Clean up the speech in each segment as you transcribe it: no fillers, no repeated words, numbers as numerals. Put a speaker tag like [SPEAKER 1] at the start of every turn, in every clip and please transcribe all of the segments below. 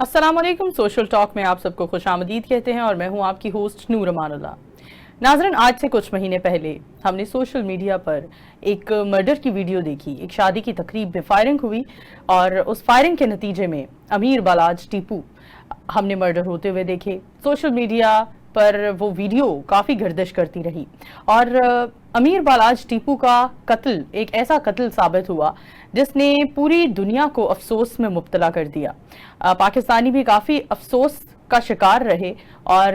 [SPEAKER 1] अस्सलाम वालेकुम। Social talk में आप सबको खुशामदीद कहते हैं और मैं हूं आपकी होस्ट नूर अमानुल्लाह। नाज़रीन, आज से कुछ महीने पहले हमने सोशल मीडिया पर एक मर्डर की वीडियो देखी। एक शादी की तकरीब में फायरिंग हुई और उस फायरिंग के नतीजे में अमीर बालाज टीपू हमने मर्डर होते हुए देखे। सोशल मीडिया पर वो वीडियो काफ़ी गर्दिश करती रही और अमीर बालाज टीपू का कत्ल एक ऐसा कत्ल साबित हुआ जिसने पूरी दुनिया को अफसोस में मुब्तला कर दिया। पाकिस्तानी भी काफ़ी अफसोस का शिकार रहे और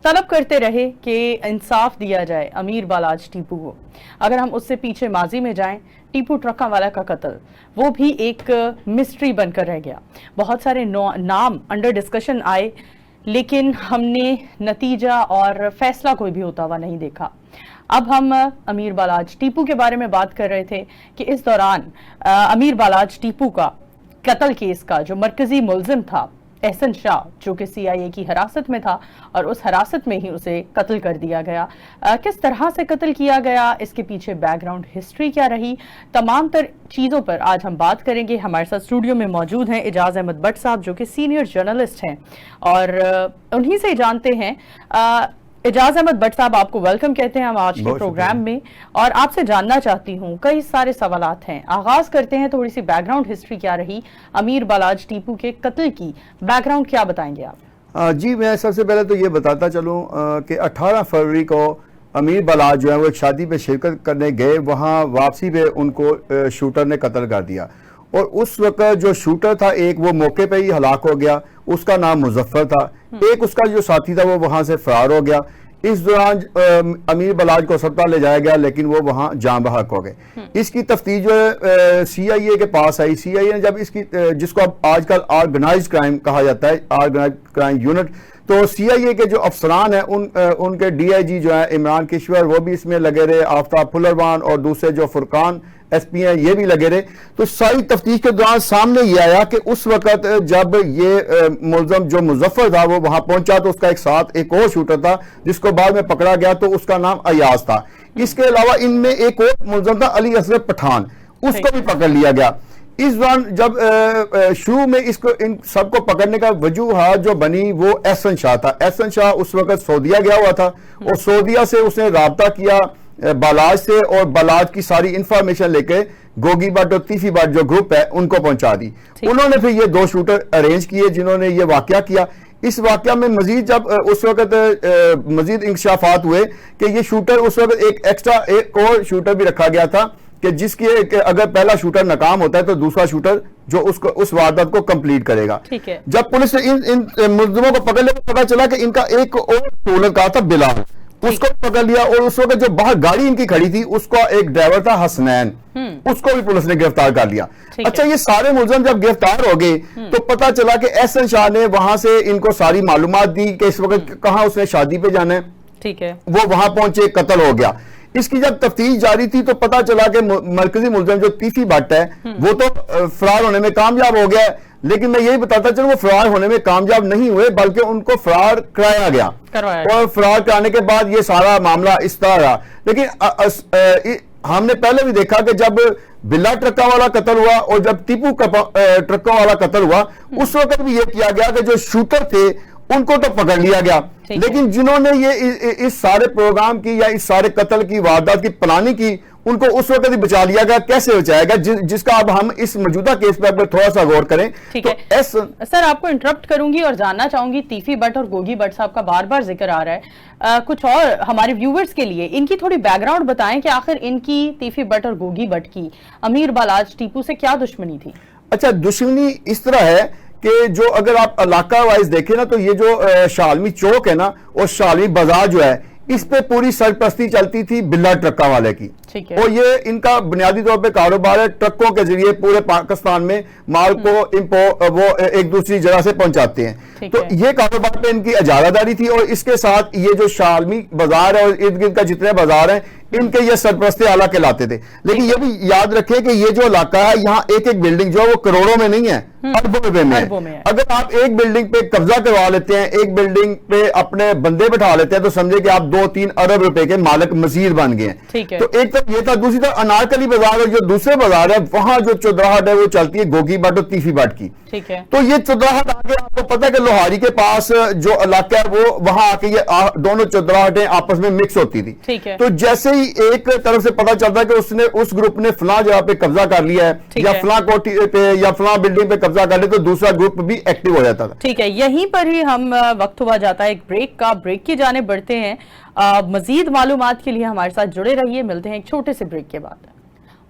[SPEAKER 1] तलब करते रहे कि इंसाफ दिया जाए अमीर बालाज टीपू को। अगर हम उससे पीछे माजी में जाएं, टीपू ट्रक्का वाला का कत्ल वो भी एक मिस्ट्री बनकर रह गया। बहुत सारे नाम अंडर डिस्कशन आए, लेकिन हमने नतीजा और फैसला कोई भी होता हुआ नहीं देखा। अब हम अमीर बालाज टीपू के बारे में बात कर रहे थे कि इस दौरान अमीर बालाज टीपू का कत्ल केस का जो मरकजी मुल्जिम था एहसन शाह, जो कि CIA की हिरासत में था और उस हिरासत में ही उसे कत्ल कर दिया गया। किस तरह से कत्ल किया गया, इसके पीछे बैकग्राउंड हिस्ट्री क्या रही, तमाम चीज़ों पर आज हम बात करेंगे। हमारे साथ स्टूडियो में मौजूद हैं एजाज अहमद भट्ट साहब, जो कि सीनियर जर्नलिस्ट हैं और उन्हीं से जानते हैं। एजाज अहमद भट्ट साहब, आपको वेलकम कहते हैं हम आज के प्रोग्राम में और आपसे जानना चाहती हूँ, कई सारे सवालात हैं। आगाज करते हैं, थोड़ी सी बैकग्राउंड हिस्ट्री क्या रही अमीर बालाज टीपू के कत्ल की, बैकग्राउंड क्या बताएंगे आप?
[SPEAKER 2] जी, मैं सबसे पहले तो ये बताता चलूँ कि 18 फरवरी को अमीर बालाज जो है वो एक शादी पे शिरकत करने गए। वहाँ वापसी पे उनको शूटर ने कत्ल कर दिया और उस वक्त जो शूटर था एक वो मौके पे ही हलाक हो गया। उसका नाम मुजफ्फर था। एक उसका जो साथी था वो वहां से फरार हो गया। इस दौरान अमीर बालाज को अस्पताल ले जाया गया, लेकिन वो वहां जान बहक हो गए। इसकी तफ्तीश जो है CIA के पास आई। CIA ने जब इसकी जिसको अब आजकल ऑर्गेनाइज्ड क्राइम कहा जाता है, ऑर्गेनाइज्ड क्राइम यूनिट, तो CIA के जो अफसरान हैं उनके DIG जो है इमरान किश्वर, वो भी इसमें लगे रहे, आफ्ताब फुलरवान और दूसरे जो फुरकान SP हैं ये भी लगे रहे। तो सारी तफ्तीश के दौरान सामने ये आया कि उस वक्त जब ये मुल्ज़म जो मुजफ्फर था वो वहां पहुंचा तो उसका एक साथ एक और शूटर था जिसको बाद में पकड़ा गया, तो उसका नाम अयाज था। इसके अलावा इनमें एक और मुल्ज़म था अली असगर पठान, उसको भी पकड़ लिया गया। इस दौरान जब शुरू में इसको इन सबको पकड़ने का वजूहात जो बनी वो एहसन शाह था। एहसन शाह उस वक्त सऊदीया गया हुआ था और सऊदीया से उसने राब्ता किया बालाज से और बालाज की सारी इंफॉर्मेशन लेके गोगी भट्ट और तीफी भट्ट जो ग्रुप है उनको पहुंचा दी। उन्होंने फिर ये 2 शूटर अरेंज किए जिन्होंने ये वाकया किया। इस वाकया में मजीद जब उस वक्त मजीद इंकशाफात हुए कि ये शूटर उस वक्त एक और शूटर भी रखा गया था कि जिसकी अगर पहला शूटर नाकाम होता है तो दूसरा शूटर जो उसको उस वारदात को कंप्लीट करेगा। जब पुलिस ने इन मुल्जिमों को पकड़ लिया तो पता चला कि इनका एक और टोलर का था बिलाल, उसको पकड़ लिया और उस वक्त जो बाहर गाड़ी इनकी खड़ी थी उसका एक ड्राइवर था हसनैन, उसको भी पुलिस ने गिरफ्तार कर लिया। अच्छा, ये सारे मुलजिम जब गिरफ्तार हो गए तो पता चला कि एहसन शाह ने वहां से इनको सारी मालूमात दी कि इस वक्त कहां उसने शादी पे जाना है।
[SPEAKER 1] ठीक है,
[SPEAKER 2] वो वहां पहुंचे, कत्ल हो गया। इसकी जब तफ्तीश जारी थी तो पता चला कि मरकजी मुलजिम जो तीफी भट्ट है वो तो फरार होने में कामयाब हो गया, लेकिन मैं यही बताता चलूं वो फरार होने में कामयाब नहीं हुए बल्कि उनको फरार कराया गया और फरार कराने के बाद ये सारा मामला इस तरह रहा। लेकिन हमने पहले भी देखा कि जब बिल्ला ट्रक्का वाला कत्ल हुआ और जब टीपू ट्रक्का वाला कत्ल हुआ उस वक्त भी ये किया गया कि जो शूटर थे उनको तो पकड़ लिया गया, लेकिन जिन्होंने ये इस सारे प्रोग्राम की या इस सारे कत्ल की वारदात की प्लानिंग की उनको उस वक्त ही बचा लिया गया। कैसे बचाएगा जिसका अब हम इस मौजूदा केस पे अगर थोड़ा सा गौर करें तो
[SPEAKER 1] सर आपको इंटरप्ट करूंगी और जानना चाहूंगी, तीफी भट्ट और गोगी भट्ट साहब का बार बार जिक्र आ रहा है, कुछ और हमारे व्यूवर्स के लिए इनकी थोड़ी बैकग्राउंड बताएं कि आखिर इनकी तीफी भट्ट और गोगी भट्ट की अमीर बालाज टीपू से क्या दुश्मनी थी?
[SPEAKER 2] अच्छा, दुश्मनी इस तरह है कि जो अगर आप इलाका वाइज देखें ना तो ये जो शालमी चौक है ना और शालमी बाजार जो है इस पे पूरी सरपरस्ती चलती थी बिल्ला ट्रक्का वाले की। और ये इनका बुनियादी तौर पे कारोबार है, ट्रकों के जरिए पूरे पाकिस्तान में माल को वो एक दूसरी जगह से पहुंचाते हैं। तो ये कारोबार पे इनकी इजारादारी थी और इसके साथ ये जो शालमी बाजार है और इर्द गिर्द का जितने बाजार हैं इनके ये सरपरस्ती आला कहलाते थे। लेकिन ये भी याद रखें कि ये जो इलाका है यहाँ एक एक बिल्डिंग जो है वो करोड़ों में नहीं है, अरबों रुपए में है। अगर आप एक बिल्डिंग पे कब्जा करवा लेते हैं, एक बिल्डिंग पे अपने बंदे बैठा लेते हैं, तो समझे कि आप 2-3 अरब रुपए के मालिक मजीद बन गए हैं। तो एक तरफ ये था, दूसरी तरफ अनारकली बाजार और जो दूसरे बाजार है वहां जो चौधराहट है वो चलती है गोगी बट और तीफी बट की। तो ये चौधराहट आगे आपको पता है कि लोहारी के पास जो इलाका है वो वहां आके ये दोनों चौधराहटें आपस में मिक्स होती थी। तो जैसे ही एक तरफ से पता चलता है कि उसने उस ग्रुप ने फलां जगह पे कब्जा कर लिया है या फलां कोठी पे या फलां बिल्डिंग पे कब्जा कर ले, तो दूसरा ग्रुप भी एक्टिव हो जाता था।
[SPEAKER 1] ठीक है, यहीं पर ही हम वक्त हुआ जाता है एक ब्रेक का। ब्रेक की जाने बढ़ते हैं। मजीद मालूमात के लिए हमारे साथ जुड़े रहिए। मिलते हैं एक छोटे से ब्रेक के बाद।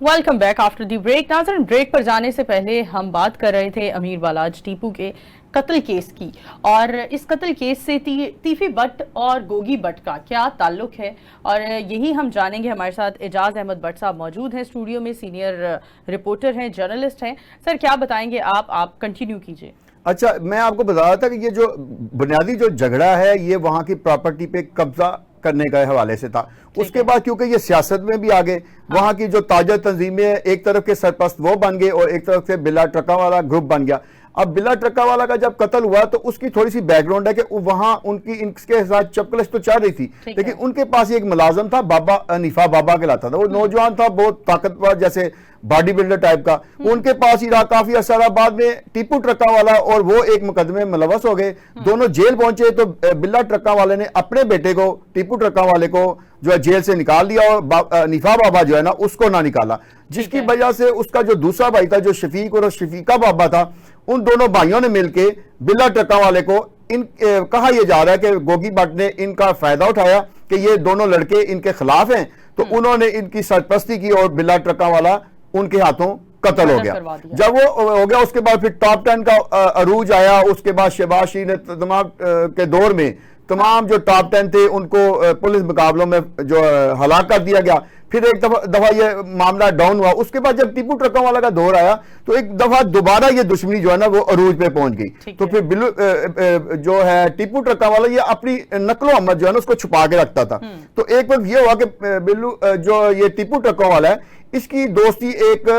[SPEAKER 1] Welcome back after the break. नाज़रीन, ब्रेक पर जाने से पहले हम बात कर रहे थे अमीर बालाज टीपू के कत्ल केस की, और इस कत्ल केस से तीफी बट और गोगी बट का क्या ताल्लुक है, और यही हम जानेंगे। हमारे साथ एजाज अहमद बट साहब मौजूद हैं स्टूडियो में, सीनियर रिपोर्टर हैं, जर्नलिस्ट हैं। सर, क्या बताएंगे आप कंटिन्यू कीजिए।
[SPEAKER 2] अच्छा, मैं आपको बता रहा था कि ये जो बुनियादी जो झगड़ा है ये वहां की प्रॉपर्टी पे कब्जा करने के हवाले से था। उसके बाद क्योंकि ये सियासत में भी आ गए, वहां की जो ताजा तंजीमें एक तरफ के सरपरस्त वो बन गए और एक तरफ से बिल्ला ट्रका वाला ग्रुप बन गया। अब बिल्ला ट्रका वाला का जब कत्ल हुआ तो उसकी थोड़ी सी बैकग्राउंड है कि वहां उनकी इनके साथ चपकलश तो चल रही थी, लेकिन उनके पास एक मुलाजम था, बाबा अनीफा बाबा कहलाता था। वो नौजवान था, बहुत ताकतवर, जैसे बॉडी बिल्डर टाइप का। उनके पास ही रहा काफी अरसा। बाद में टीपू ट्रका वाला और वो एक मुकदमे में मुलवस हो गए, दोनों जेल पहुंचे। तो बिल्ला ट्रका वाले ने अपने बेटे को, टीपू ट्रका वाले को जो है जेल से निकाल दिया और निफा बाबा जो है ना उसको ना निकाला, जिसकी वजह से उसका जो दूसरा भाई था जो शफीक और शफीका बाबा था, उन दोनों भाइयों ने मिलकर बिल्ला ट्रका वाले को कहा यह जा रहा है कि गोगी भट्ट ने इनका फायदा उठाया कि ये दोनों लड़के इनके खिलाफ हैं, तो उन्होंने इनकी सरपरस्ती की और बिल्ला ट्रका वाला उनके हाथों कत्ल हो गया। जब वो हो गया उसके बाद फिर टॉप 10 का अरूज आया। उसके बाद शहबाज शरीफ ने तमाम के दौर में तमाम जो टॉप 10 थे उनको पुलिस मुकाबलों में जो हलाक कर दिया गया। फिर एक दफा ये मामला डाउन हुआ। उसके बाद जब टीपू ट्रका वाला का दौर आया तो एक दफा दोबारा ये दुश्मनी जो है ना वो अरूज पे पहुंच गई। तो फिर जो है टीपू ट्रका वाला ये अपनी नकलो अहमद जो है ना उसको छुपा के रखता था। तो एक वक्त ये हुआ कि बिल्लू जो ये टीपू ट्रका वाला है इसकी दोस्ती एक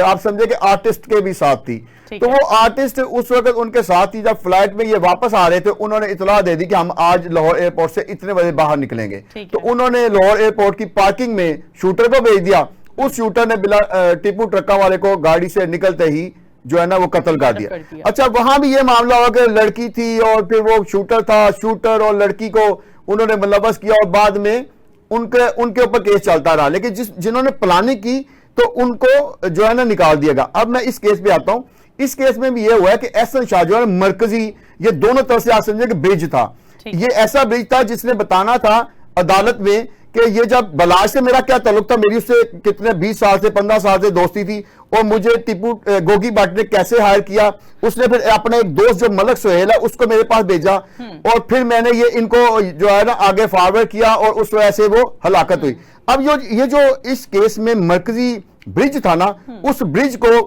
[SPEAKER 2] आप समझे कि आर्टिस्ट के भी साथ थी। तो वो आर्टिस्ट उस वक्त उनके साथ थी। जब फ्लाइट में ये वापस आ रहे थे उन्होंने इतला दे दी कि हम आज लाहौर एयरपोर्ट से इतने बजे बाहर निकलेंगे। तो उन्होंने लाहौर एयरपोर्ट की पार्किंग में शूटर को भेज दिया। उस शूटर ने बिला टीपू ट्रका वाले को गाड़ी से निकलते ही जो है ना वो कत्ल कर दिया। अच्छा, वहां भी ये मामला हुआ कि लड़की थी और फिर वो शूटर था, शूटर और लड़की को उन्होंने मुलवस किया और बाद में उनके ऊपर केस चलता रहा। लेकिन जिन्होंने प्लानिंग की तो उनको जो है ना निकाल दिया गया। अब मैं इस केस पे आता हूं। इस केस में भी ये हुआ है कि एहसन शाह जो है मरकजी, ये दोनों तरफ से आप समझे कि ब्रिज था। ये ऐसा ब्रिज था जिसने बताना था अदालत में कि ये जब बलाज से मेरा क्या ताल्लुक था, मेरी उससे कितने 20 साल से 15 साल से दोस्ती थी, और मुझे टीपू गोगी भट्ट ने कैसे हायर किया। उसने फिर अपने एक दोस्त जो मलक सुहेल है उसको मेरे पास भेजा और फिर मैंने ये इनको जो है ना आगे फॉरवर्ड किया और उस वजह से वो हलाकत हुई। अब ये जो इस केस में मरकजी ब्रिज था ना, उस ब्रिज को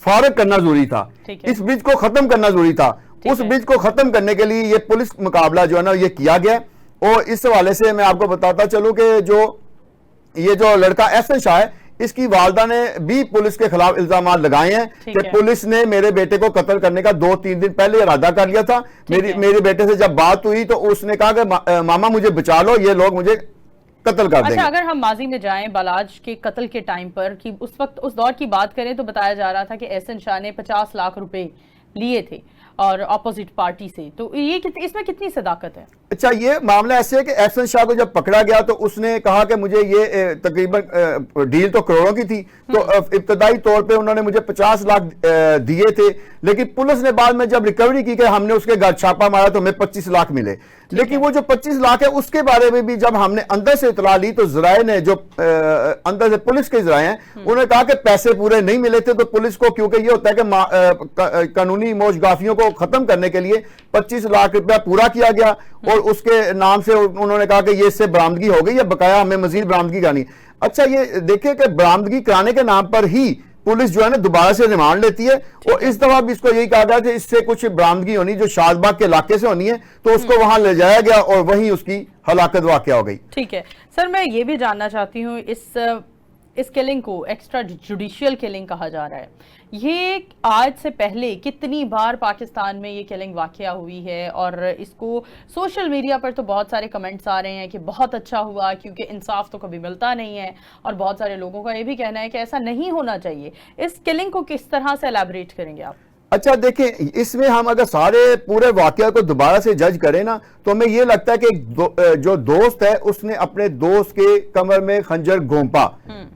[SPEAKER 2] फारग करना जरूरी था, इस ब्रिज को खत्म करना जरूरी था। उस ब्रिज को खत्म करने के लिए ये पुलिस मुकाबला जो है ना ये किया गया। और इस हवाले से मैं आपको बताता चलूं कि ये जो लड़का एहसन शाह है इसकी वालदा ने भी पुलिस के खिलाफ इल्जाम लगाए हैं कि पुलिस ने मेरे बेटे को कत्ल करने का 2-3 दिन पहले इरादा कर लिया था। मेरे बेटे से जब बात हुई तो उसने कहा कि मामा मुझे बचा लो, ये लोग मुझे कत्ल कर देंगे।
[SPEAKER 1] अच्छा, अगर हम माजी में जाएं बालाज के कत्ल के टाइम पर कि उस वक्त उस दौर की बात करें तो बताया जा रहा था कि एहसन शाह ने 50 लाख रुपए लिए थे और अपोजिट पार्टी से, तो ये इसमें कितनी सदाकत है?
[SPEAKER 2] अच्छा, ये मामला ऐसे है कि एहसन शाह को जब पकड़ा गया तो उसने कहा कि मुझे ये तकरीबन डील तो करोड़ों की थी, तो इब्तदाई तौर पे उन्होंने मुझे 50 लाख दिए थे। लेकिन पुलिस ने बाद में जब रिकवरी की कि हमने उसके घर छापा मारा तो हमें 25 लाख मिले। लेकिन वो जो 25 लाख है उसके बारे में भी जब हमने अंदर से इतला ली तो जराए ने जो अंदर से पुलिस के जराए हैं उन्होंने कहा कि पैसे पूरे नहीं मिले थे। तो पुलिस को क्योंकि ये होता है कि कानूनी मौजगाफियों को खत्म करने के लिए 25 लाख रुपया पूरा किया गया और उसके नाम से उन्होंने कहा कि ये इससे बरामदगी हो गई है, बकाया हमें मजीद बरामदगी करानी। अच्छा, ये देखिए कि बरामदगी कराने के नाम पर ही पुलिस जो है ना दोबारा से रिमांड लेती है और इस दफा भी इसको यही कहा गया कि इससे कुछ बरामदगी होनी जो शाहबाग के इलाके से होनी है, तो उसको वहां ले जाया गया और वहीं उसकी हलाकत वाकया हो गई।
[SPEAKER 1] ठीक है सर, मैं ये भी जानना चाहती हूँ इस इस किलिंग को एक्स्ट्रा जुडिशियल किलिंग कहा जा रहा है। ये आज से पहले कितनी बार पाकिस्तान में ये किलिंग वाकया हुई है और इसको सोशल मीडिया पर तो बहुत सारे कमेंट्स आ रहे हैं कि बहुत अच्छा हुआ क्योंकि इंसाफ तो कभी मिलता नहीं है, और बहुत सारे लोगों का ये भी कहना है कि ऐसा नहीं होना चाहिए। इस किलिंग को किस तरह से एलैबोरेट करेंगे आप?
[SPEAKER 2] अच्छा देखें, इसमें हम अगर सारे पूरे वाकया को दोबारा से जज करें ना, तो हमें यह लगता है कि जो दोस्त है उसने अपने दोस्त के कमर में खंजर घोंपा।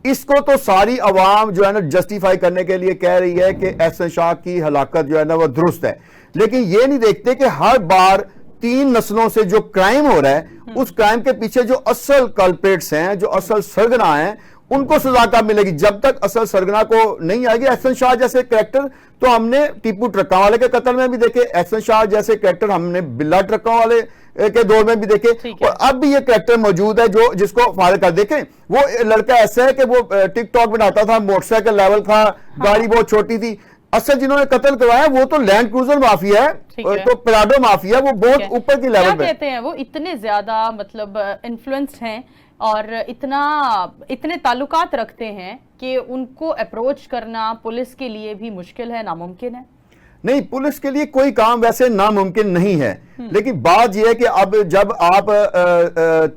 [SPEAKER 2] इसको तो सारी अवाम जो है ना जस्टिफाई करने के लिए कह रही है कि एहसन शाह की हलाकत जो है ना वो दुरुस्त है, लेकिन ये नहीं देखते कि हर बार 3 नस्लों से जो क्राइम हो रहा है उस क्राइम के पीछे जो असल कल्प्रेट्स हैं, जो असल सरगना हैं, उनको सजा कब मिलेगी? जब तक असल सरगना को नहीं आएगी। एहसन शाह जैसे कैरेक्टर तो हमने टीपू ट्रक्का वाले के कत्ल में भी देखे, एहसन शाह जैसे कैरेक्टर हमने बिल्ला ट्रक्का वाले के दौर में भी देखे, और अब भी ये कैरेक्टर मौजूद है जो जिसको फायर कर देखें। वो लड़का ऐसा है कि वो टिकटॉक बनाता था, मोटरसाइकिल लेवल था, गाड़ी बहुत छोटी थी। असल जिन्होंने कत्ल करवाया वो तो लैंड क्रूजर माफिया है, तो प्राडो माफिया, वो बहुत ऊपर की लेवल पे
[SPEAKER 1] कहते हैं। वो इतने ज्यादा मतलब इन्फ्लुएंस्ड हैं और इतने ताल्लुकात रखते हैं कि उनको अप्रोच करना पुलिस के लिए भी मुश्किल है, नामुमकिन है।
[SPEAKER 2] नहीं, पुलिस के लिए कोई काम वैसे नामुमकिन नहीं है, लेकिन बात यह है कि अब जब आप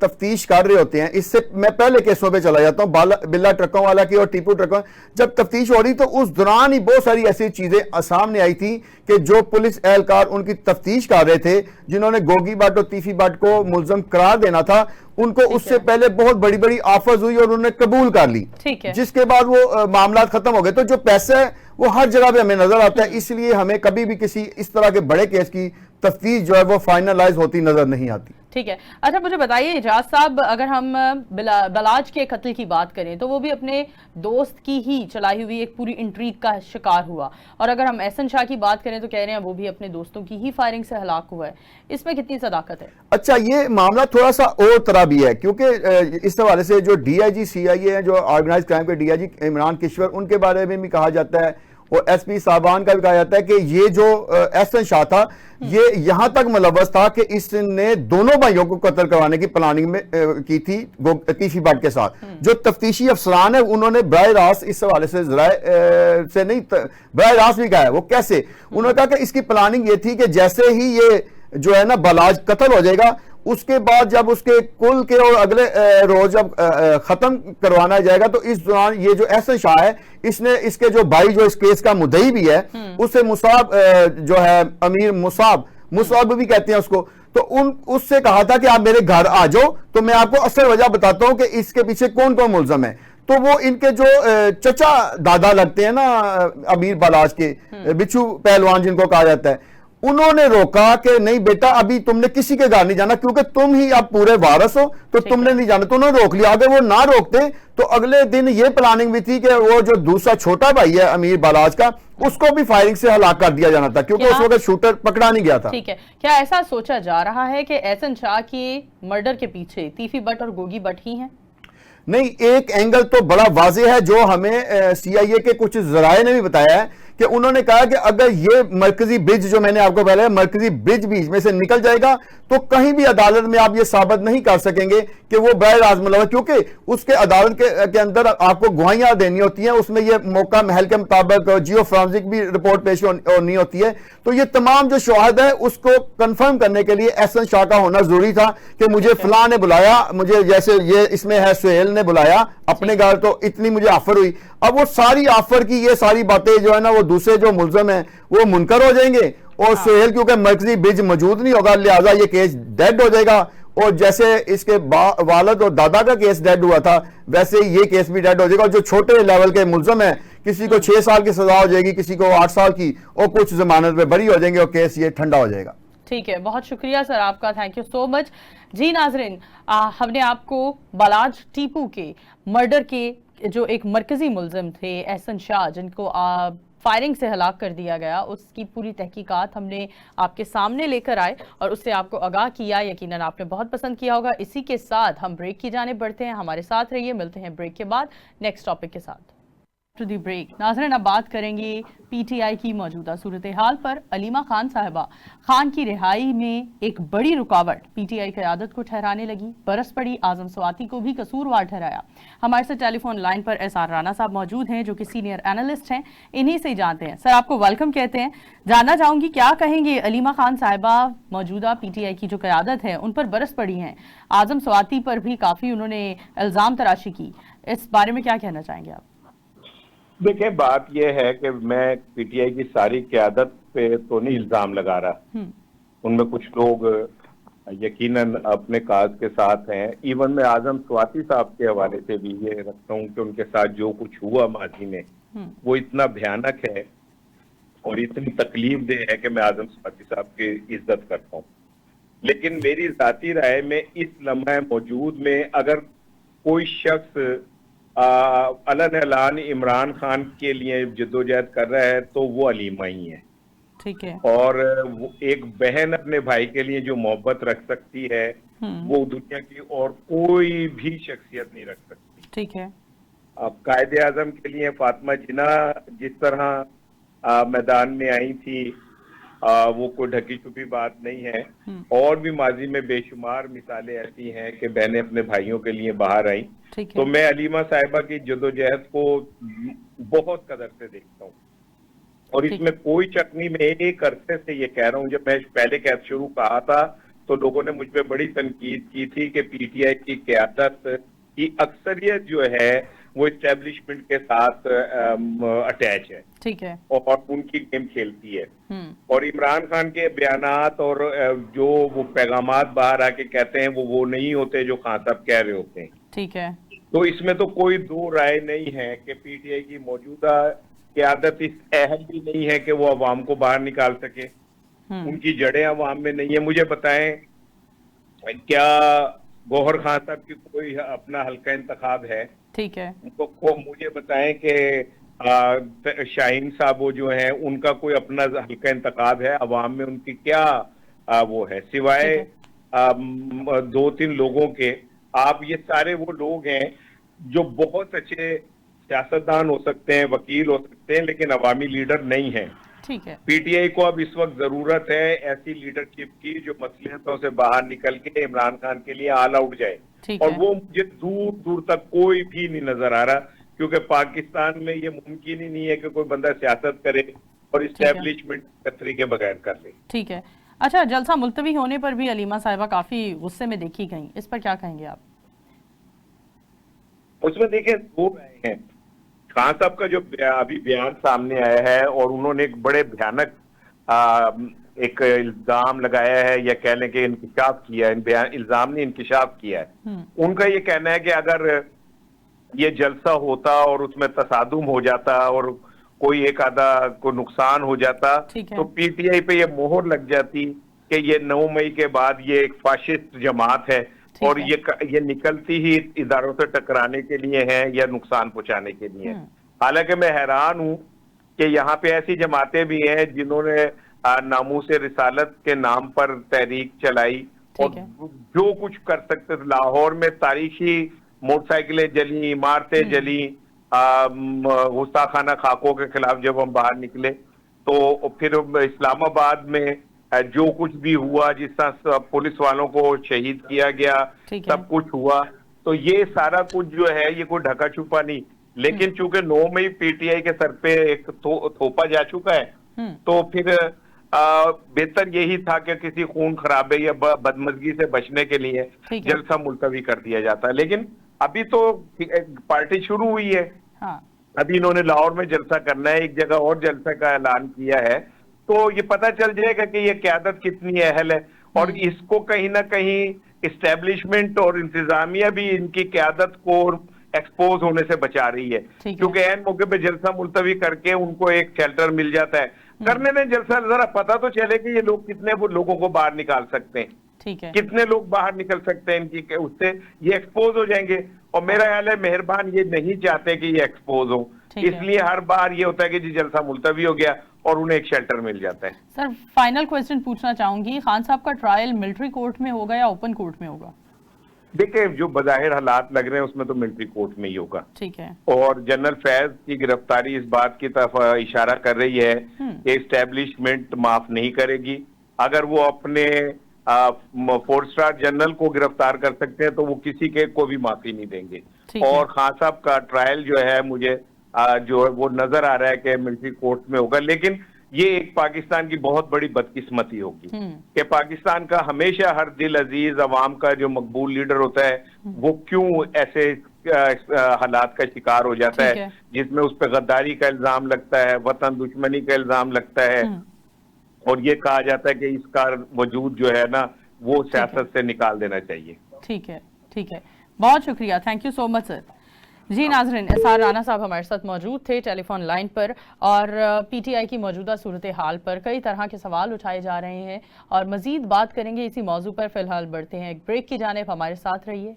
[SPEAKER 2] तफ्तीश कर रहे होते हैं, इससे मैं पहले केसों पे चला जाता हूं, बिल्ला ट्रकों वाला की और टीपू ट्रकों, जब तफ्तीश हो रही तो उस दौरान ही बहुत सारी ऐसी चीजें सामने आई थी कि जो पुलिस एहलकार उनकी तफ्तीश कर रहे थे, जिन्होंने गोगी भट्ट और तीफी भट्ट को मुलजम करार देना था, उनको उससे पहले बहुत बड़ी बड़ी ऑफर्स हुई और उन्होंने कबूल कर ली, जिसके बाद वो मामला खत्म हो गए। तो जो पैसा है वो हर जगह पे हमें नजर आता है, इसलिए हमें कभी भी किसी इस तरह के बड़े केस की तफ्तीश जो है वो फाइनलाइज होती नजर नहीं आती।
[SPEAKER 1] ठीक है। अच्छा मुझे बताइए इजाज साहब, अगर हम बलाज के कत्ल की बात करें तो वो भी अपने दोस्त की ही चलाई हुई एक पूरी इंट्रीग का शिकार हुआ, और अगर हम एहसन शाह की बात करें तो कह रहे हैं वो भी अपने दोस्तों की ही फायरिंग से हलाक हुआ है। इसमें कितनी सदाकत है? अच्छा,
[SPEAKER 2] ये मामला थोड़ा सा और तरह भी है, क्योंकि इस हवाले से जो DIG CIA है, जो ऑर्गेनाइज क्राइम के DIG इमरान किश्वर, उनके बारे में भी कहा जाता है, और SP साहबान का भी कहा जाता है कि ये जो एहसन शाह था ये यहां तक मुलव्वस था कि इसने दोनों भाइयों को कत्ल करवाने की प्लानिंग में की थी तीफी भट्ट के साथ। जो तफ्तीशी अफसरान है उन्होंने बराह रास्त इस हवाले से से नहीं, बराह रास्त भी कहा है। वो कैसे? उन्होंने कहा कि इसकी प्लानिंग ये थी कि जैसे ही ये जो है ना बलाज कत्ल हो जाएगा, उसके बाद जब उसके कुल के और अगले रोज जब खत्म करवाना जाएगा, तो इस दौरान ये जो एहसन शाह है इसने इसके जो भाई जो इस केस का मुद्दई भी है उससे मुसाब जो है अमीर मुसाब भी कहते हैं उसको, तो उससे कहा था कि आप मेरे घर आ जाओ तो मैं आपको असल वजह बताता हूं कि इसके पीछे कौन कौन मुलजम है। तो वो इनके जो चचा दादा लगते हैं ना अमीर बलाज के, बिच्छू पहलवान जिनको कहा जाता है, उन्होंने रोका कि नहीं बेटा अभी तुमने किसी के घर नहीं जाना, क्योंकि तुम ही अब पूरे वारस हो तो तुमने नहीं जाना। तो उन्होंने रोक लिया। अगर वो ना रोकते तो अगले दिन ये प्लानिंग भी थी कि वो जो दूसरा छोटा भाई है अमीर बलाज का, उसको भी फायरिंग से हलाक कर दिया जाना था, क्योंकि उस वक्त शूटर पकड़ा नहीं गया था।
[SPEAKER 1] ठीक है, क्या ऐसा सोचा जा रहा है कि एहसन शाह की मर्डर के पीछे तीफी भट्ट और गोगी भट्ट ही हैं?
[SPEAKER 2] नहीं, एक एंगल तो बड़ा वाज़ेह है जो हमें CIA के कुछ जराए ने भी बताया है कि उन्होंने कहा कि अगर ये मरकजी ब्रिज जो मैंने आपको पहले मरकजी ब्रिज बीच में से निकल जाएगा तो कहीं भी अदालत में आप ये साबित नहीं कर सकेंगे कि वो बराह रास्त मुलव्वस, क्योंकि उसके अदालत के अंदर आपको गवाहियां देनी होती हैं, उसमें ये मौका महल के मुताबिक जियो फोरेंसिक भी रिपोर्ट पेश होनी होती है। तो ये तमाम जो शवाहद है उसको कंफर्म करने के लिए एहसन शाह का होना जरूरी था कि मुझे फलां ने बुलाया, मुझे जैसे ये इसमें है सुहेल ने बुलाया अपने घर, तो इतनी मुझे ऑफर हुई। अब वो सारी ऑफर की ये सारी बातें जो है ना वो दूसरे जो मुलजम है वो मुनकर हो जाएंगे, और सुहेल क्योंकि मरकजी ब्रिज मौजूद नहीं होगा लिहाजा ये केस डेड हो जाएगा, और जैसे इसके वालिद और दादा का केस डेड हुआ था वैसे ये केस भी डेड हो जाएगा। और जो छोटे लेवल के मुलजम है किसी को 6 साल की सजा हो जाएगी, किसी को 8 साल की, और कुछ जमानत में बरी हो जाएंगे और केस ये ठंडा हो जाएगा।
[SPEAKER 1] ठीक है, बहुत शुक्रिया सर आपका, थैंक यू सो मच। जी नाजरीन, हमने आपको बलाज टीपू के मर्डर के जो एक मरकजी मुलजिम थे एहसन शाह, जिनको फायरिंग से हलाक कर दिया गया, उसकी पूरी तहकीकात हमने आपके सामने लेकर आए और उससे आपको आगाह किया। यकीनन आपने बहुत पसंद किया होगा। इसी के साथ हम ब्रेक की जाने बढ़ते हैं, हमारे साथ रहिए, मिलते हैं ब्रेक के बाद नेक्स्ट टॉपिक के साथ। To the break. नाज़रीन, अब बात करेंगे पीटीआई की मौजूदा सूरत हाल पर। अलीमा खान साहिबा खान की रिहाई में एक बड़ी रुकावट पीटीआई क़यादत को ठहराने लगी। बरस पड़ी आजम स्वाति को भी कसूरवार ठहराया। हमारे साथ टेलीफोन लाइन पर एसआर राना साहब मौजूद हैं, जो कि सीनियर एनालिस्ट हैं। इन्हीं से जानते हैं। सर, आपको वेलकम कहते हैं। जानना चाहूंगी क्या कहेंगे, अलीमा खान साहिबा मौजूदा पीटीआई की जो क़यादत है उन पर बरस पड़ी हैं, आजम स्वाति पर भी काफी उन्होंने इल्जाम तराशी की, इस बारे में क्या कहना चाहेंगे आप?
[SPEAKER 3] देखिए, बात यह है कि मैं पीटीआई की सारी क़यादत पे तो नहीं इल्जाम लगा रहा। उनमें कुछ लोग यकीनन अपने काज के साथ हैं। इवन मैं आजम स्वाति साहब के हवाले से भी ये रखता हूँ कि उनके साथ जो कुछ हुआ माजी में वो इतना भयानक है और इतनी तकलीफ दे है कि मैं आजम स्वाति साहब की इज्जत करता हूँ। लेकिन मेरी जाती राय में इस लम्हे मौजूद में अगर कोई शख्स अलन ऐलान इमरान खान के लिए जद्दोजहद कर रहा है तो वो अलीमा ही है।
[SPEAKER 1] ठीक है।
[SPEAKER 3] और वो एक बहन अपने भाई के लिए जो मोहब्बत रख सकती है वो दुनिया की और कोई भी शख्सियत नहीं रख सकती।
[SPEAKER 1] ठीक है।
[SPEAKER 3] अब कायदे आजम के लिए फातिमा जिन्ना जिस तरह मैदान में आई थी, वो कोई ढकी छुपी बात नहीं है। और भी माजी में बेशुमार मिसालें ऐसी हैं कि बहनें अपने भाइयों के लिए बाहर आई। तो मैं अलीमा साहिबा की जदोजहद को बहुत कदर से देखता हूँ और इसमें कोई शक नहीं। मैं एक अरसे से ये कह रहा हूँ, जब मैं पहले कैद शुरू कहा था तो लोगों ने मुझ पर बड़ी तनकीद की थी कि पीटीआई की क़यादत की अक्सरियत जो है वो इस्टेब्लिशमेंट के साथ अटैच है।
[SPEAKER 1] ठीक है।
[SPEAKER 3] और उनकी गेम खेलती है। और इमरान खान के बयानात और जो वो पैगामात बाहर आके कहते हैं वो नहीं होते जो खान साहब कह रहे होते हैं।
[SPEAKER 1] ठीक है।
[SPEAKER 3] तो इसमें तो कोई दो राय नहीं है कि पीटीआई की मौजूदा क़यादत इस अहल भी नहीं है कि वो अवाम को बाहर निकाल सके। उनकी जड़ें अवाम में नहीं है। मुझे बताएं, क्या गौहर खान साहब की कोई अपना हल्का इंतखाब है? ठीक है। मुझे बताएं कि शाहीन साहब वो जो है उनका कोई अपना हल्का इंतखाब है? अवाम में उनकी क्या वो है सिवाय 2-3 लोगों के? आप ये सारे वो लोग हैं जो बहुत अच्छे सियासतदान हो सकते हैं, वकील हो सकते हैं, लेकिन अवामी लीडर नहीं है।
[SPEAKER 1] ठीक है।
[SPEAKER 3] पीटीआई को अब इस वक्त जरूरत है ऐसी लीडरशिप की जो मसलियतों से बाहर निकल के इमरान खान के लिए ऑल आउट जाए। और वो मुझे दूर दूर तक कोई भी नहीं नजर आ रहा, क्योंकि पाकिस्तान में ये मुमकिन ही नहीं है कि कोई बंदा सियासत करे और इस्टेब्लिशमेंट कतरी के बगैर कर ले।
[SPEAKER 1] ठीक है। अच्छा, जलसा मुलतवी होने पर भी अलीमा साहिबा काफी गुस्से में देखी गई, इस पर क्या कहेंगे आप?
[SPEAKER 3] उसमें देखिए दो राय हैं। खान साहब का जो अभी बयान सामने आया है और उन्होंने एक बड़े भयानक एक इल्जाम लगाया है या कह लें कि इंकिशाफ किया है, इल्जाम नहीं इंकिशाफ किया है। उनका ये कहना है कि अगर ये जलसा होता और उसमें तसादुम हो जाता और कोई एक आधा को नुकसान हो जाता तो पीटीआई पे ये मोहर लग जाती कि ये 9 मई के बाद ये एक फाशिस्ट जमात है और ये निकलती ही इदारों से टकराने के लिए है या नुकसान पहुंचाने के लिए। हालांकि मैं हैरान हूं कि यहाँ पे ऐसी जमातें भी हैं जिन्होंने नामूस रिसालत के नाम पर तहरीक चलाई और जो कुछ कर सकते थे। लाहौर में तारीखी मोटरसाइकिलें जली, इमारतें जली, गुस्ताखाना खाकों के खिलाफ जब हम बाहर निकले तो फिर इस्लामाबाद में जो कुछ भी हुआ, जिस तरह पुलिस वालों को शहीद किया गया, सब कुछ हुआ। तो ये सारा कुछ जो है ये कोई ढका छुपा नहीं, लेकिन चूंकि 9 मई पीटीआई के सर पे एक थोपा जा चुका है तो फिर बेहतर यही था कि किसी खून खराबे या बदमजगी से बचने के लिए जलसा मुलतवी कर दिया जाता। लेकिन अभी तो पार्टी शुरू हुई है। अभी इन्होंने लाहौर में जलसा करना है, एक जगह और जलसा का ऐलान किया है, तो ये पता चल जाएगा कि ये क़यादत कितनी अहल है। और इसको कहीं ना कहीं इस्टेब्लिशमेंट और इंतजामिया भी इनकी क़यादत को एक्सपोज होने से बचा रही है, क्योंकि ऐन मौके पे जलसा मुलतवी करके उनको एक शेल्टर मिल जाता है। करने में जलसा जरा पता तो चले कि ये लोग कितने वो लोगों को बाहर निकाल सकते हैं। ठीक है। कितने लोग बाहर निकल सकते हैं इनकी, उससे ये एक्सपोज हो जाएंगे। और मेरा ख्याल है मेहरबान ये नहीं चाहते कि ये एक्सपोज हो, इसलिए हर बार ये होता है कि जी जलसा मुलतवी हो गया और उन्हें एक शेल्टर मिल जाता है।
[SPEAKER 1] सर, फाइनल क्वेश्चन पूछना चाहूंगी, खान साहब का ट्रायल मिलिट्री कोर्ट में होगा या ओपन कोर्ट में होगा?
[SPEAKER 3] देखिए, जो बज़ाहिर हालात लग रहे हैं उसमें तो मिलिट्री कोर्ट में ही होगा।
[SPEAKER 1] ठीक है।
[SPEAKER 3] और जनरल फैज की गिरफ्तारी इस बात की तरफ इशारा कर रही है कि एस्टेब्लिशमेंट माफ नहीं करेगी। अगर वो अपने 4 स्टार जनरल को गिरफ्तार कर सकते हैं तो वो किसी के को भी माफी नहीं देंगे। और खान साहब का ट्रायल जो है मुझे जो है वो नजर आ रहा है कि मिलिट्री कोर्ट में होगा, लेकिन ये एक पाकिस्तान की बहुत बड़ी बदकिस्मती होगी कि पाकिस्तान का हमेशा हर दिल अजीज अवाम का जो मकबूल लीडर होता है वो क्यों ऐसे हालात का शिकार हो जाता है जिसमें उस पर गद्दारी का इल्जाम लगता है, वतन दुश्मनी का इल्जाम लगता है और ये कहा जाता है कि इसका वजूद जो है ना वो सियासत से निकाल देना चाहिए।
[SPEAKER 1] ठीक है, ठीक है, बहुत शुक्रिया, thank you so much sir. जी नाज़रीन, एसआर राना साहब हमारे साथ मौजूद थे टेलीफोन लाइन पर और पीटीआई की मौजूदा सूरत हाल पर कई तरह के सवाल उठाए जा रहे हैं और मजीद बात करेंगे इसी मौजू पर। फिलहाल बढ़ते हैं एक ब्रेक की जानिब, हमारे साथ रहिए।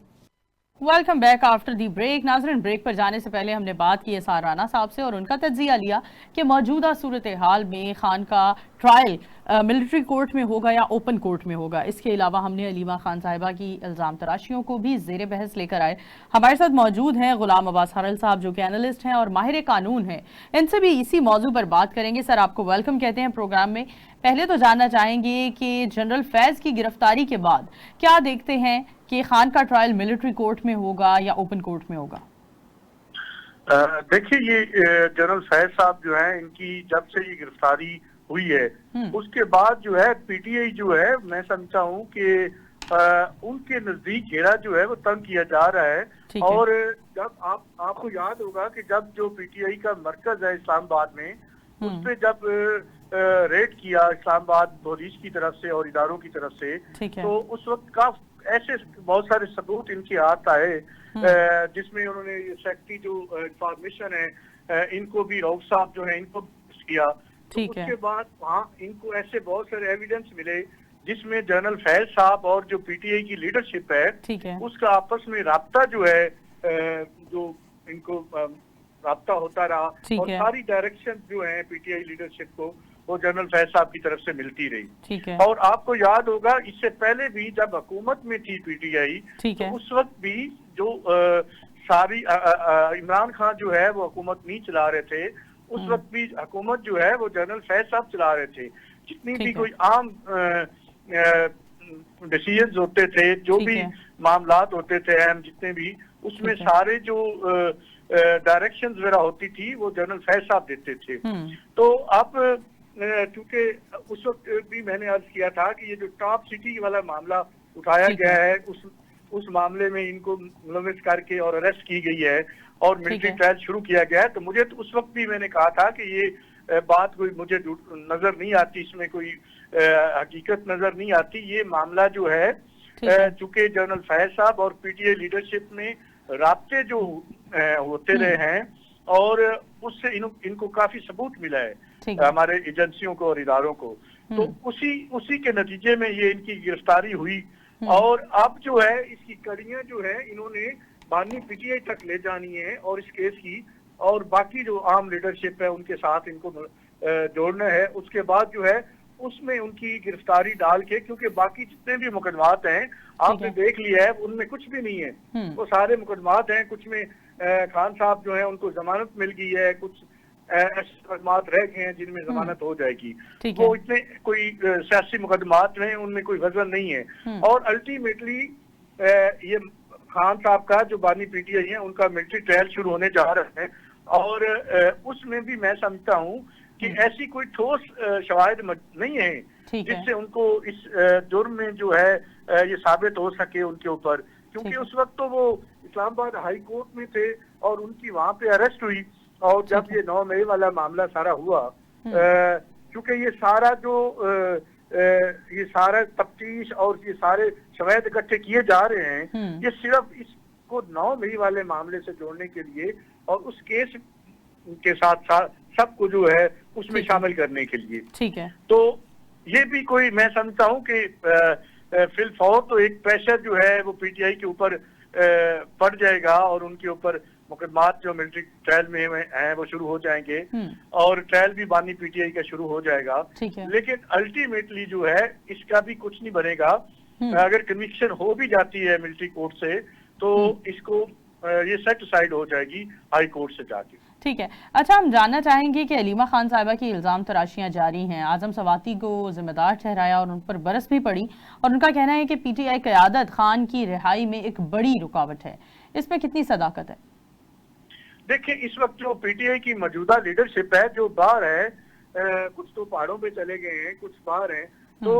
[SPEAKER 1] Welcome back after the break. नाज़रीन, ब्रेक पर जाने से पहले हमने बात की एसआर राना साहब से और उनका तज्जिया लिया कि मौजूदा सूरत हाल में खान का ट्रायल मिलिट्री कोर्ट में होगा या ओपन कोर्ट में होगा। इसके अलावा हमने अलीमा खान साहिबा की इल्ज़ाम तराशियों को भी ज़ेर बहस लेकर आए। हमारे साथ मौजूद हैं गुलाम अब्बास हरल साहब जो कि एनालिस्ट हैं और माहिर कानून हैं, इनसे भी इसी मौजू पर बात करेंगे। सर, आपको वेलकम कहते हैं प्रोग्राम में। पहले तो जानना चाहेंगे कि जनरल फैज की गिरफ्तारी के बाद क्या देखते हैं कि खान का ट्रायल मिलिट्री कोर्ट में होगा या ओपन कोर्ट में होगा?
[SPEAKER 4] देखिए, ये जनरल फैज साहब जो है, इनकी जब से ये गिरफ्तारी हुई है उसके बाद जो है पीटीआई जो है, मैं समझता हूँ कि उनके नजदीक घेरा जो है वो तंग किया जा रहा है। और जब आपको याद होगा कि जब जो पीटीआई का मरकज है इस्लामाबाद में, उस पे जब रेड किया इस्लामाबाद पुलिस की तरफ से और इदारों की तरफ से, तो उस वक्त का ऐसे बहुत सारे सबूत इनके हाथ आए जिसमें उन्होंने सेक्रेटरी जो इंफॉर्मेशन है इनको भी रऊफ साहब जो है इनको किया। तो उसके बाद वहाँ इनको ऐसे बहुत सारे एविडेंस मिले जिसमें जनरल फैज साहब और जो पीटीआई की लीडरशिप है उसका आपस में राब्ता जो है जो इनको राब्ता होता रहा और सारी डायरेक्शन जो है पीटीआई लीडरशिप को वो जनरल फैज साहब की तरफ से मिलती रही। और आपको याद होगा इससे पहले भी जब हुकूमत में थी पीटीआई, तो उस वक्त भी जो सारी इमरान खान जो है वो हुकूमत नहीं चला रहे थे, उस वक्त भी हुकूमत जो है वो जनरल फैज साहब चला रहे थे। जितनी भी कोई आम डिसीजन होते थे, जो भी मामलात होते थे अहम जितने भी, उसमें सारे जो डायरेक्शंस वगैरह होती थी वो जनरल फैज साहब देते थे। तो अब क्योंकि उस वक्त भी मैंने अर्ज किया था कि ये जो टॉप सिटी वाला मामला उठाया गया है उस मामले में इनको मुलविस करके और अरेस्ट की गई है और मिलिट्री ट्रायल शुरू किया गया है। तो मुझे तो उस वक्त भी मैंने कहा था कि ये बात कोई मुझे नजर नहीं आती, इसमें कोई हकीकत नजर नहीं आती। ये मामला जो है चूंकि जनरल फैज साहब और पीटीआई लीडरशिप में राब्ते जो होते रहे हैं और उससे इनको काफी सबूत मिला है हमारे एजेंसियों को और इदारों को, तो उसी के नतीजे में ये इनकी गिरफ्तारी हुई। और अब जो है इसकी कड़ियां जो है इन्होंने बानी पीटीआई तक ले जानी है और इस केस की, और बाकी जो आम लीडरशिप है उनके साथ इनको जोड़ना है। उसके बाद जो है उसमें उनकी गिरफ्तारी डाल के, क्योंकि बाकी जितने भी मुकदमात हैं आपने देख लिया है उनमें कुछ भी नहीं है, वो सारे मुकदमात हैं। कुछ में खान साहब जो है उनको जमानत मिल गई है, कुछ ऐसे मुकदमात रह गए हैं जिनमें जमानत हो जाएगी। वो इतने कोई सियासी मुकदमात हैं उनमें कोई वजन नहीं है। और अल्टीमेटली ये खान साहब का जो बानी पीटीआई है उनका मिलिट्री ट्रायल शुरू होने जा रहा है और उसमें भी मैं समझता हूँ कि ऐसी कोई ठोस शवाहिद नहीं है जिससे उनको इस जुर्म में जो है ये साबित हो सके उनके ऊपर, क्योंकि उस वक्त तो वो इस्लामाबाद हाई कोर्ट में थे और उनकी वहां पे अरेस्ट हुई। और जब ये 9 मई वाला मामला सारा हुआ, क्योंकि ये सारा जो ये सारा तफ्तीश और ये सारे शवाहिद इकट्ठे किए जा रहे हैं, ये सिर्फ इसको 9 मई वाले मामले से जोड़ने के लिए और उस केस के साथ साथ सबको जो है उसमें शामिल करने के लिए।
[SPEAKER 1] ठीक है,
[SPEAKER 4] तो ये भी कोई मैं समझता हूँ कि फिलहाल तो एक प्रेशर जो है वो पीटीआई के ऊपर पड़ जाएगा और उनके ऊपर मुकदमात जो मिलिट्री ट्रायल में हैं वो शुरू हो जाएंगे और ट्रायल भी बानी पीटीआई का शुरू हो जाएगा। लेकिन अल्टीमेटली जो है इसका भी कुछ नहीं बनेगा अगर कन्विक्शन हो भी जाती है मिलिट्री कोर्ट से तो इसको ये सेट साइड हो जाएगी हाई कोर्ट से जाके।
[SPEAKER 1] ठीक है। अच्छा, हम जानना चाहेंगे कि अलीमा खान साहिबा की इल्ज़ाम तराशियां जारी हैं, आजम सवाती को जिम्मेदार ठहराया और उन पर बरस भी पड़ी, और उनका कहना है कि पीटीआई क़यादत खान की रिहाई में एक बड़ी रुकावट है। इसमें कितनी सदाकत है?
[SPEAKER 4] देखिए, इस वक्त जो पीटीआई की मौजूदा लीडरशिप है जो बाहर है, कुछ तो पहाड़ों पे चले गए हैं, कुछ बाहर हैं, तो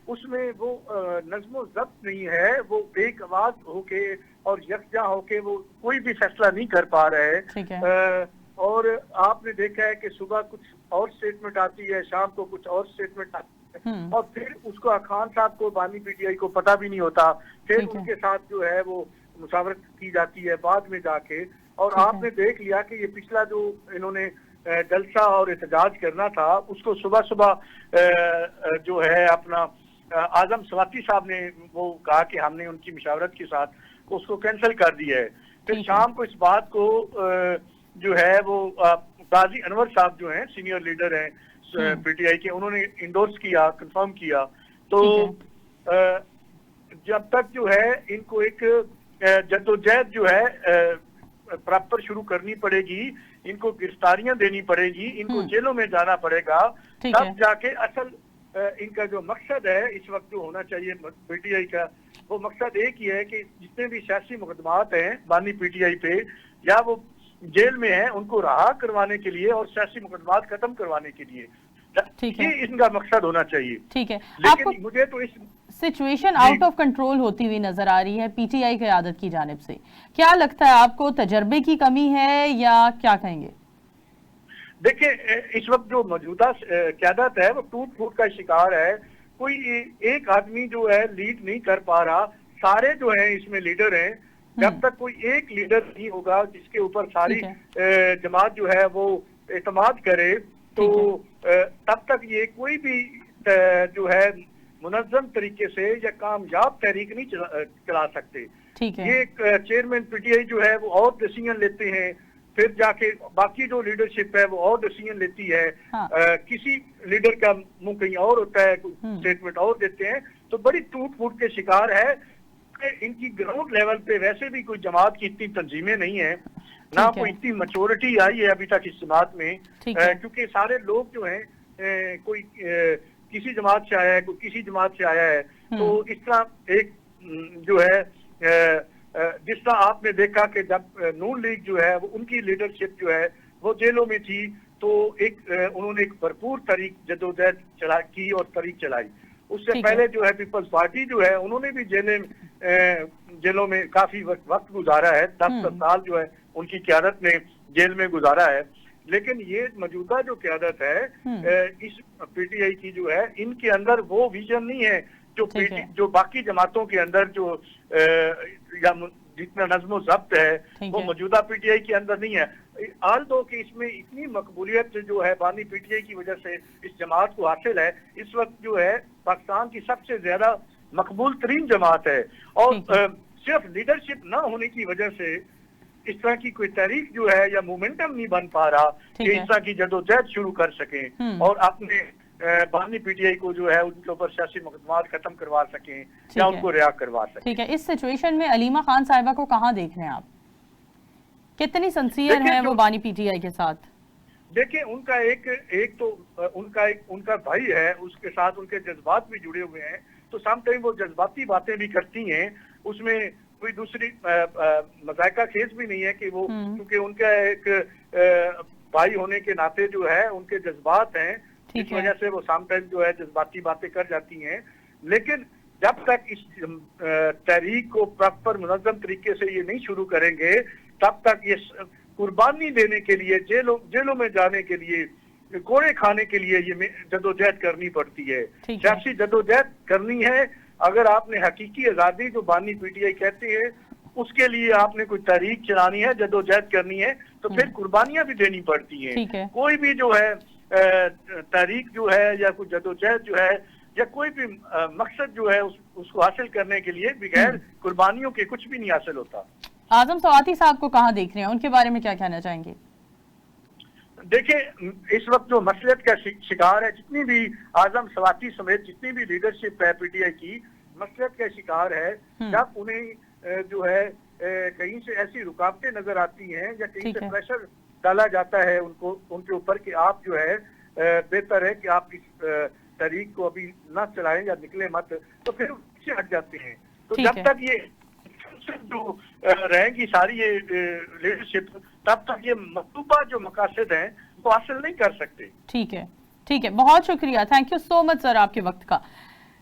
[SPEAKER 4] उसमें वो नज़्मो ज़ब्त नहीं है, वो एक आवाज होके और यकजा होके वो कोई भी फैसला नहीं कर पा रहे हैं। और आपने देखा है कि सुबह कुछ और स्टेटमेंट आती है, शाम को कुछ और स्टेटमेंट आती है, और फिर उसको खान साहब को, बानी पीटीआई को पता भी नहीं होता, फिर उनके साथ जो है वो मुशावरत की जाती है बाद में जाके। और आपने देख लिया कि ये पिछला जो इन्होंने जलसा और एहतजाज करना था, उसको सुबह सुबह जो है अपना आजम सवाती साहब ने वो कहा कि हमने उनकी मुशावरत के साथ उसको कैंसिल कर दिया है। फिर शाम को इस बात को जो है वो गाजी अनवर साहब जो हैं सीनियर लीडर हैं पीटीआई के, उन्होंने इंडोर्स किया, कंफर्म किया। तो जब तक जो है इनको एक जद्दोजहद जो है प्रॉपर शुरू करनी पड़ेगी, इनको गिरफ्तारियां देनी पड़ेगी, इनको जेलों में जाना पड़ेगा, तब जाके असल इनका जो मकसद है इस वक्त जो होना चाहिए पीटीआई का, वो मकसद एक ही है कि जितने भी सियासी मुकदमात हैं बानी पीटीआई पे या वो जेल में हैं, उनको रहा करवाने के लिए और सियासी मुकदमात खत्म करवाने के लिए, ये इनका मकसद होना चाहिए।
[SPEAKER 1] ठीक है।
[SPEAKER 4] लेकिन मुझे तो इस
[SPEAKER 1] सिचुएशन आउट ऑफ कंट्रोल होती हुई नजर आ रही है पीटीआई क़यादत की जानिब से। क्या लगता है आपको, तजर्बे की कमी है या क्या कहेंगे?
[SPEAKER 4] देखिए, इस वक्त जो मौजूदा क़यादत है वो टूट फूट का शिकार है। कोई एक आदमी जो है लीड नहीं कर पा रहा, सारे जो है इसमें लीडर हैं। जब तक कोई एक लीडर नहीं होगा जिसके ऊपर सारी जमात जो है वो एतमाद करे, तो तब तक ये कोई भी जो है मुनज़्ज़म तरीके से या कामयाब तहरीक नहीं चला सकते। ये चेयरमैन पीटीआई जो है वो और डिसीजन लेते हैं, फिर जाके बाकी जो लीडरशिप है वो और डिसीजन लेती है। किसी लीडर का मुंह कहीं और होता है, स्टेटमेंट और देते हैं, तो बड़ी टूट फूट के शिकार है। इनकी ग्राउंड लेवल पे वैसे भी कोई जमात की इतनी तंजीमें नहीं है, ना कोई इतनी मैच्योरिटी आई है अभी तक इस जमात में, क्योंकि सारे लोग जो हैं कोई किसी जमात से आया है, कोई किसी जमात से आया है। तो इस तरह एक जो है जिस तरह आपने देखा कि जब नून लीग जो है वो उनकी लीडरशिप जो है वो जेलों में थी, तो उन्होंने एक भरपूर तरीक जदोजहद की और तरीक चलाई। उससे पहले जो है पीपल्स पार्टी जो है उन्होंने भी जेलों में काफी वक्त गुजारा है, 10 साल जो है उनकी क़यादत में जेल में गुजारा है। लेकिन ये मौजूदा जो क़यादत है इस पीटीआई की जो है, इनके अंदर वो विजन नहीं है जो बाकी जमातों के अंदर जो या जितना नज़्मो ज़ब्त है वो मौजूदा पीटीआई के अंदर नहीं है। आल दो कि इसमें इतनी मकबूलियत जो है बानी पीटीआई की वजह से इस जमात को हासिल है, इस वक्त जो है पाकिस्तान की सबसे ज्यादा मकबूल तरीन जमात है। और सिर्फ लीडरशिप ना होने की वजह से इस तरह की कोई तहरीक जो है या मोमेंटम नहीं बन पा रहा कि इस तरह की जदोजहद शुरू कर सकें और अपने बानी पीटीआई को जो है उनके ऊपर सियासी मुकदमात खत्म करवा सकें या उनको रिहा करवा सकें।
[SPEAKER 1] ठीक है। इस सिचुएशन में अलीमा खान साहिबा को कहाँ देख रहे हैं आप? कितनी सिंसियर है वो बानी पीटीआई के साथ?
[SPEAKER 4] देखिए, उनका एक तो उनका भाई है, उसके साथ उनके जज्बात भी जुड़े हुए हैं, तो समटाइम वो जज्बाती बातें भी करती हैं, उसमें कोई दूसरी मजायका खेज भी नहीं है कि वो, क्योंकि उनका एक भाई होने के नाते जो है उनके जज्बात हैं, इस वजह से वो समटाइम जो है जज्बाती बातें कर जाती हैं। लेकिन जब तक इस तहरीक को प्रॉपर मुनज़्ज़म तरीके से ये नहीं शुरू करेंगे, तब तक ये कुर्बानी देने के लिए, जेलों में जाने के लिए, कोड़े खाने के लिए ये जदोजहद करनी पड़ती है। सियासी जदोजहद करनी है। अगर आपने हकीकी आज़ादी जो बानी पीटीआई कहते हैं उसके लिए आपने कोई तहरीक चलानी है, जदोजहद करनी है, तो फिर कुर्बानियां भी देनी पड़ती हैं। कोई भी जो है तहरीक जो है या कोई जदोजहद जो है या कोई भी मकसद जो है उसको हासिल करने के लिए बगैर कुर्बानियों के कुछ भी नहीं हासिल होता।
[SPEAKER 1] आजम सवाती साहब को कहाँ देख रहे हैं, उनके बारे में क्या कहना चाहेंगे?
[SPEAKER 4] देखिए, इस वक्त जो मसलियत का शिकार है, जितनी भी आजम सवाती समेत जितनी भी लीडरशिप है पीटीआई की, मसलत का शिकार है जब उन्हें जो है कहीं से ऐसी रुकावटें नजर आती हैं या कहीं से प्रेशर डाला जाता है उनके ऊपर कि आप जो है बेहतर है कि आप इस तहरीक को अभी ना चलाएं या निकले मत, तो फिर उससे हट जाते हैं। तो जब तक ये जो रहेंगी सारी ये लीडरशिप, तब तक ये मतलूबा जो मकासद हैं वो हासिल नहीं कर सकते।
[SPEAKER 1] ठीक है, ठीक है, बहुत शुक्रिया, thank you so much sir आपके वक्त का।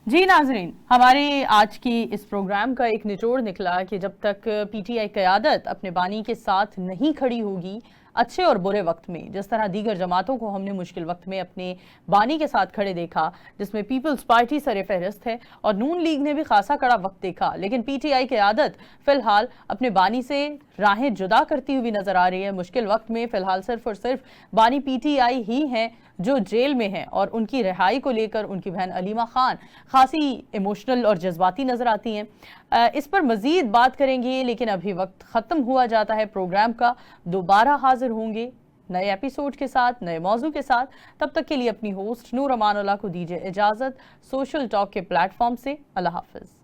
[SPEAKER 1] जी नाजरीन, हमारे आज की इस प्रोग्राम का एक निचोड़ निकला कि जब तक पीटीआई क़यादत अपने बानी के साथ नहीं खड़ी होगी अच्छे और बुरे वक्त में, जिस तरह दीगर जमातों को हमने मुश्किल वक्त में अपने बानी के साथ खड़े देखा, जिसमें पीपल्स पार्टी सर फहरिस्त है और नून लीग ने भी खासा कड़ा वक्त देखा, लेकिन पीटीआई क़यादत फिलहाल अपने बानी से राहें जुदा करती हुई नजर आ रही है। मुश्किल वक्त में फिलहाल सिर्फ और सिर्फ बानी पीटीआई ही हैं जो जेल में हैं और उनकी रिहाई को लेकर उनकी बहन अलीमा खान खासी इमोशनल और जज्बाती नजर आती हैं। इस पर मजीद बात करेंगे, लेकिन अभी वक्त ख़त्म हुआ जाता है प्रोग्राम का। दोबारा हाजिर होंगे नए एपिसोड के साथ, नए मौजू के साथ। तब तक के लिए अपनी होस्ट नूर अमानुल्लाह को दीजिए इजाज़त सोशल टॉक के प्लेटफॉर्म से। अल्लाह हाफ़िज़।